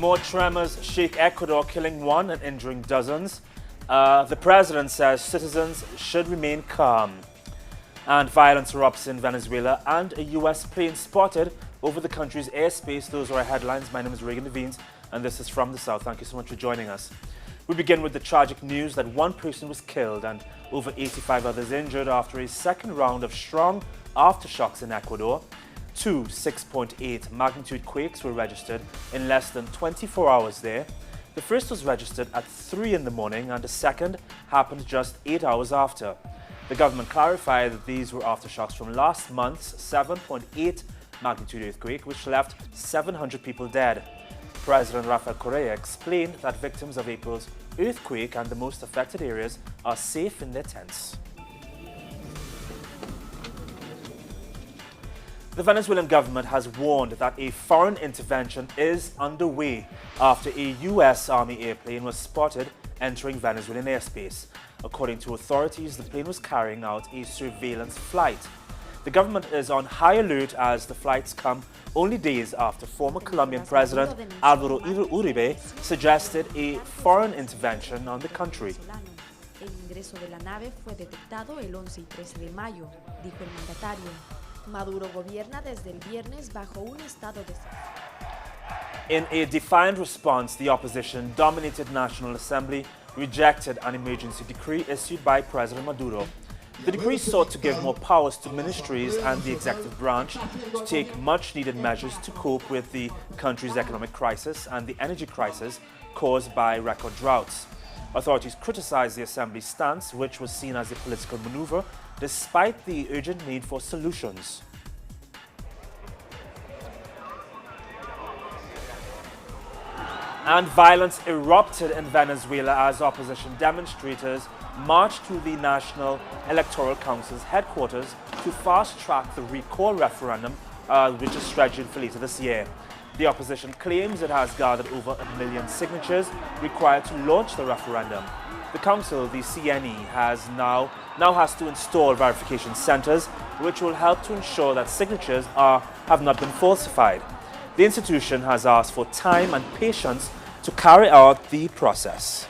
More tremors shake Ecuador, killing one and injuring dozens. The president says citizens should remain calm. And violence erupts in Venezuela and a U.S. plane spotted over the country's airspace. Those are our headlines. My name is Reagan Des Vignes and this is From the South. Thank you so much for joining us. We begin with the tragic news that one person was killed and over 85 others injured after a second round of strong aftershocks in Ecuador. Two 6.8 magnitude quakes were registered in less than 24 hours there. The first was registered at 3 in the morning and the second happened just 8 hours after. The government clarified that these were aftershocks from last month's 7.8 magnitude earthquake, which left 700 people dead. President Rafael Correa explained that victims of April's earthquake and the most affected areas are safe in their tents. The Venezuelan government has warned that a foreign intervention is underway after a U.S. Army airplane was spotted entering Venezuelan airspace. According to authorities, the plane was carrying out a surveillance flight. The government is on high alert as the flights come only days after former Colombian President Álvaro Uribe suggested a foreign intervention on the country. El ingreso de la nave fue detectado el 11 y 13 de mayo, dijo el mandatario. Maduro gobierna desde el viernes bajo un estado de In a defiant response, the opposition-dominated National Assembly rejected an emergency decree issued by President Maduro. The decree sought to give more powers to ministries and the executive branch to take much-needed measures to cope with the country's economic crisis and the energy crisis caused by record droughts. Authorities criticized the Assembly's stance, which was seen as a political maneuver, despite the urgent need for solutions. And violence erupted in Venezuela as opposition demonstrators marched to the National Electoral Council's headquarters to fast-track the recall referendum, which is scheduled for later this year. The opposition claims it has gathered over 1 million signatures required to launch the referendum. The council, the CNE, now has to install verification centers, which will help to ensure that signatures have not been falsified. The institution has asked for time and patience to carry out the process.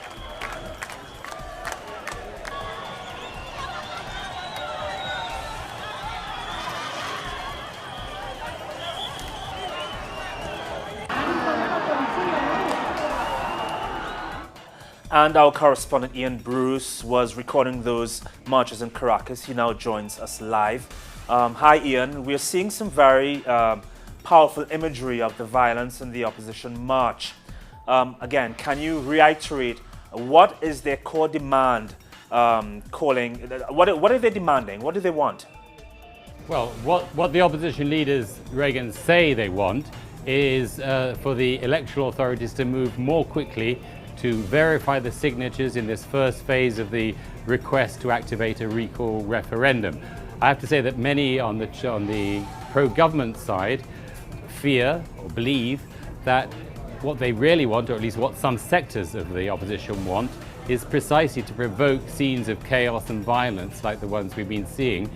And our correspondent Ian Bruce was recording those marches in Caracas. He now joins us live. Hi Ian, we are seeing some very powerful imagery of the violence in the opposition march. Again, can you reiterate what is their core demand what are they demanding? What do they want? Well, what the opposition leaders, Reagan, say they want is for the electoral authorities to move more quickly to verify the signatures in this first phase of the request to activate a recall referendum. I have to say that many on the pro-government side fear or believe that what they really want, or at least what some sectors of the opposition want, is precisely to provoke scenes of chaos and violence like the ones we've been seeing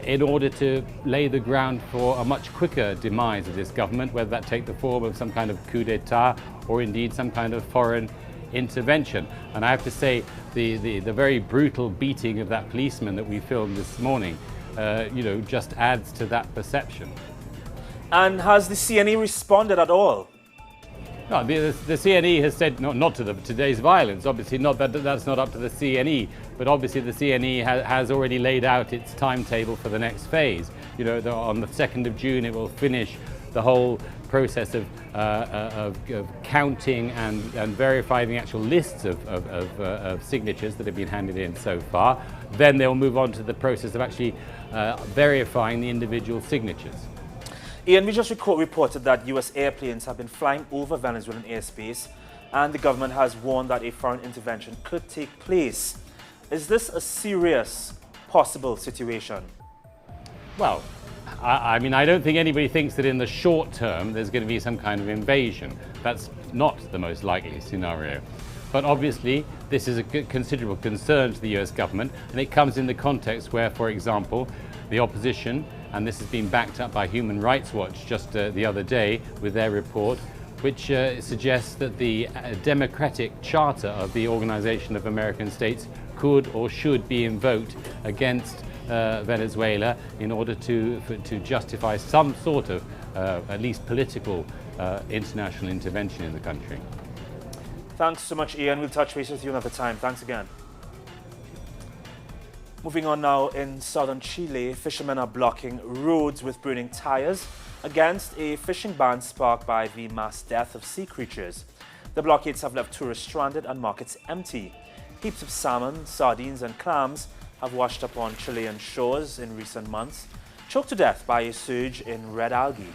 in order to lay the ground for a much quicker demise of this government, whether that take the form of some kind of coup d'etat or indeed some kind of foreign intervention. And I have to say the very brutal beating of that policeman that we filmed this morning just adds to that perception. And has the CNE responded at all? No, the CNE has said not to today's violence. Obviously, that's not up to the CNE. But obviously, the CNE has already laid out its timetable for the next phase. On the 2nd of June, it will finish the whole process of counting and verifying the actual lists of signatures that have been handed in so far. Then they'll move on to the process of actually verifying the individual signatures. Ian, we just reported that U.S. airplanes have been flying over Venezuelan airspace and the government has warned that a foreign intervention could take place. Is this a serious possible situation? Well, I mean, I don't think anybody thinks that in the short term there's going to be some kind of invasion. That's not the most likely scenario. But obviously, this is a considerable concern to the US government, and it comes in the context where, for example, the opposition, and this has been backed up by Human Rights Watch just the other day with their report, which suggests that the democratic charter of the Organization of American States could or should be invoked against Venezuela in order to justify some sort of at least political international intervention in the country. Thanks so much, Ian. We'll touch base with you another time. Thanks again. Moving on now, in southern Chile, fishermen are blocking roads with burning tires against a fishing ban sparked by the mass death of sea creatures. The blockades have left tourists stranded and markets empty. Heaps of salmon, sardines and clams have washed up on Chilean shores in recent months, choked to death by a surge in red algae.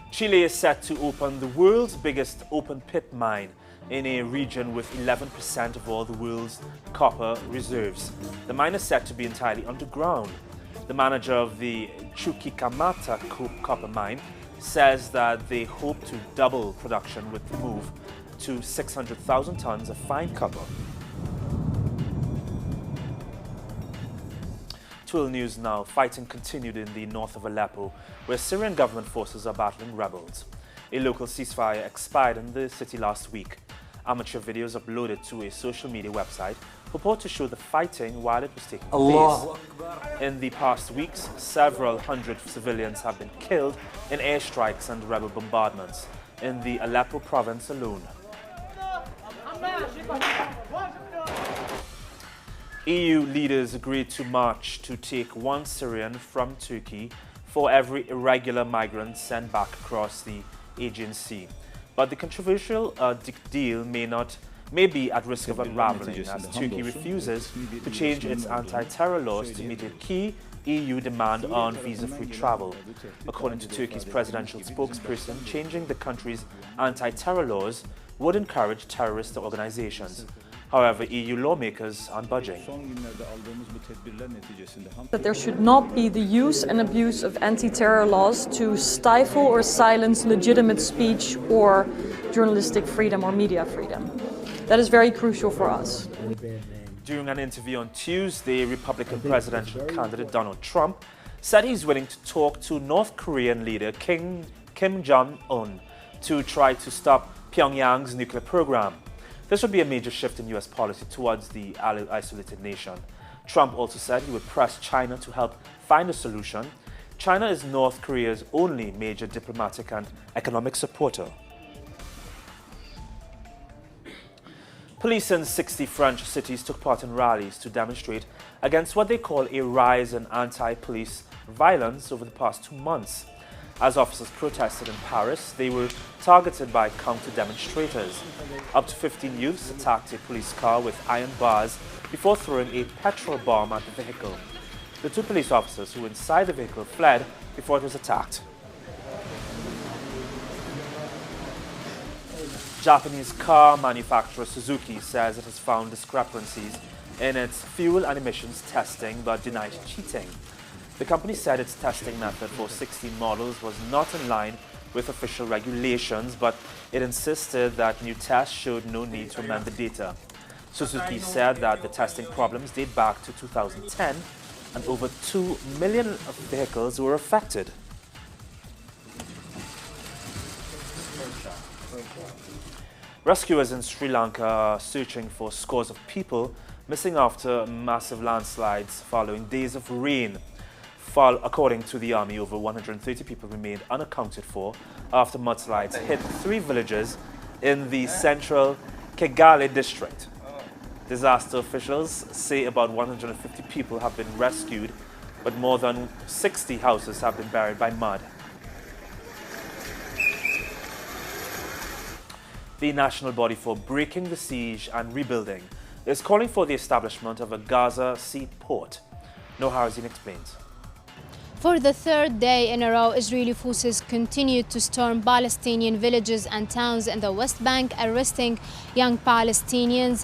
Chile is set to open the world's biggest open pit mine in a region with 11% of all the world's copper reserves. The mine is set to be entirely underground. The manager of the Chuquicamata copper mine says that they hope to double production with the move to 600,000 tons of fine copper. Twirl news now. Fighting continued in the north of Aleppo, where Syrian government forces are battling rebels. A local ceasefire expired in the city last week. Amateur videos uploaded to a social media website purport to show the fighting while it was taking place. In the past weeks, several hundred civilians have been killed in airstrikes and rebel bombardments in the Aleppo province alone. EU leaders agreed to march to take one Syrian from Turkey for every irregular migrant sent back across the Aegean Sea. But the controversial deal may be at risk of unraveling as Turkey refuses to change its anti-terror laws to meet a key EU demand on visa-free travel. According to Turkey's presidential spokesperson, changing the country's anti-terror laws would encourage terrorist organizations. However, EU lawmakers aren't budging. That there should not be the use and abuse of anti-terror laws to stifle or silence legitimate speech or journalistic freedom or media freedom. That is very crucial for us. During an interview on Tuesday, Republican presidential candidate Donald Trump said he's willing to talk to North Korean leader Kim Jong-un to try to stop Pyongyang's nuclear program. This would be a major shift in U.S. policy towards the isolated nation. Trump also said he would press China to help find a solution. China is North Korea's only major diplomatic and economic supporter. Police in 60 French cities took part in rallies to demonstrate against what they call a rise in anti-police violence over the past 2 months. As officers protested in Paris, they were targeted by counter-demonstrators. Up to 15 youths attacked a police car with iron bars before throwing a petrol bomb at the vehicle. The 2 police officers who were inside the vehicle fled before it was attacked. Japanese car manufacturer Suzuki says it has found discrepancies in its fuel and emissions testing but denied cheating. The company said its testing method for 16 models was not in line with official regulations, but it insisted that new tests showed no need to amend the data. Suzuki said that the testing problems date back to 2010 and over 2 million vehicles were affected. Rescuers in Sri Lanka are searching for scores of people missing after massive landslides following days of rain. According to the army, over 130 people remained unaccounted for after mudslides hit 3 villages in the central Kigali district. Disaster officials say about 150 people have been rescued, but more than 60 houses have been buried by mud. The national body for breaking the siege and rebuilding is calling for the establishment of a Gaza seaport. No Harrison explains. For the third day in a row, Israeli forces continued to storm Palestinian villages and towns in the West Bank, arresting young Palestinians.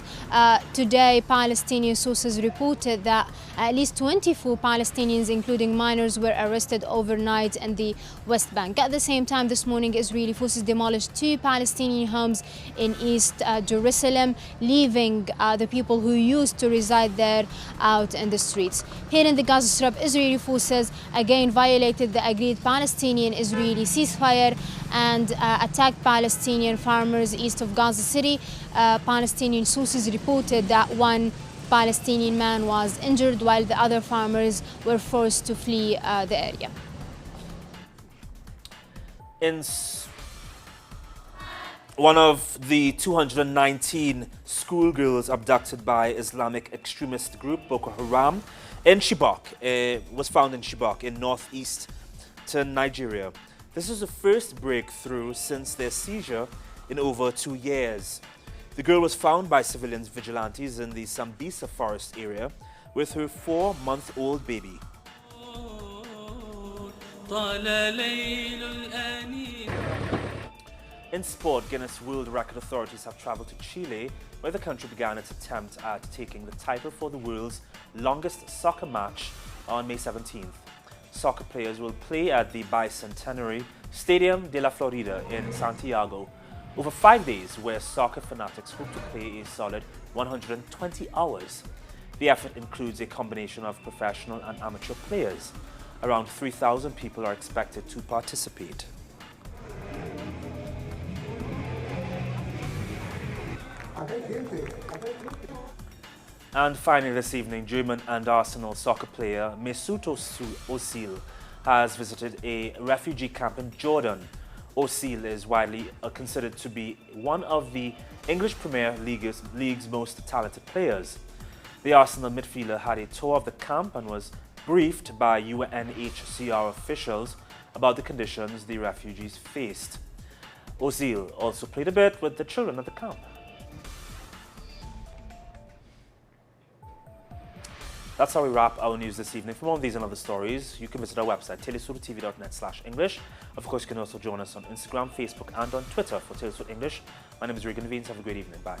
Today, Palestinian sources reported that at least 24 Palestinians, including minors, were arrested overnight in the West Bank. At the same time, this morning, Israeli forces demolished 2 Palestinian homes in East Jerusalem, leaving the people who used to reside there out in the streets. Here in the Gaza Strip, Israeli forces again violated the agreed Palestinian-Israeli ceasefire and attacked Palestinian farmers east of Gaza City. Palestinian sources reported that 1 Palestinian man was injured while the other farmers were forced to flee the area. One of the 219 schoolgirls abducted by Islamic extremist group Boko Haram in Chibok was found in Chibok in northeastern Nigeria. This is the first breakthrough since their seizure in over 2 years. The girl was found by civilian vigilantes in the Sambisa forest area with her 4-month-old baby. In sport, Guinness World Record authorities have traveled to Chile, where the country began its attempt at taking the title for the world's longest soccer match on May 17th. Soccer players will play at the Bicentenary Stadium de la Florida in Santiago over 5 days, where soccer fanatics hope to play a solid 120 hours. The effort includes a combination of professional and amateur players. Around 3,000 people are expected to participate. And finally this evening, German and Arsenal soccer player Mesut Ozil has visited a refugee camp in Jordan. Ozil is widely considered to be one of the English Premier League's most talented players. The Arsenal midfielder had a tour of the camp and was briefed by UNHCR officials about the conditions the refugees faced. Ozil also played a bit with the children at the camp. That's how we wrap our news this evening. For more of these and other stories, you can visit our website, telesurtv.net/English. Of course, you can also join us on Instagram, Facebook, and on Twitter for Telesur English. My name is Reagan Des Vignes. Have a great evening. Bye.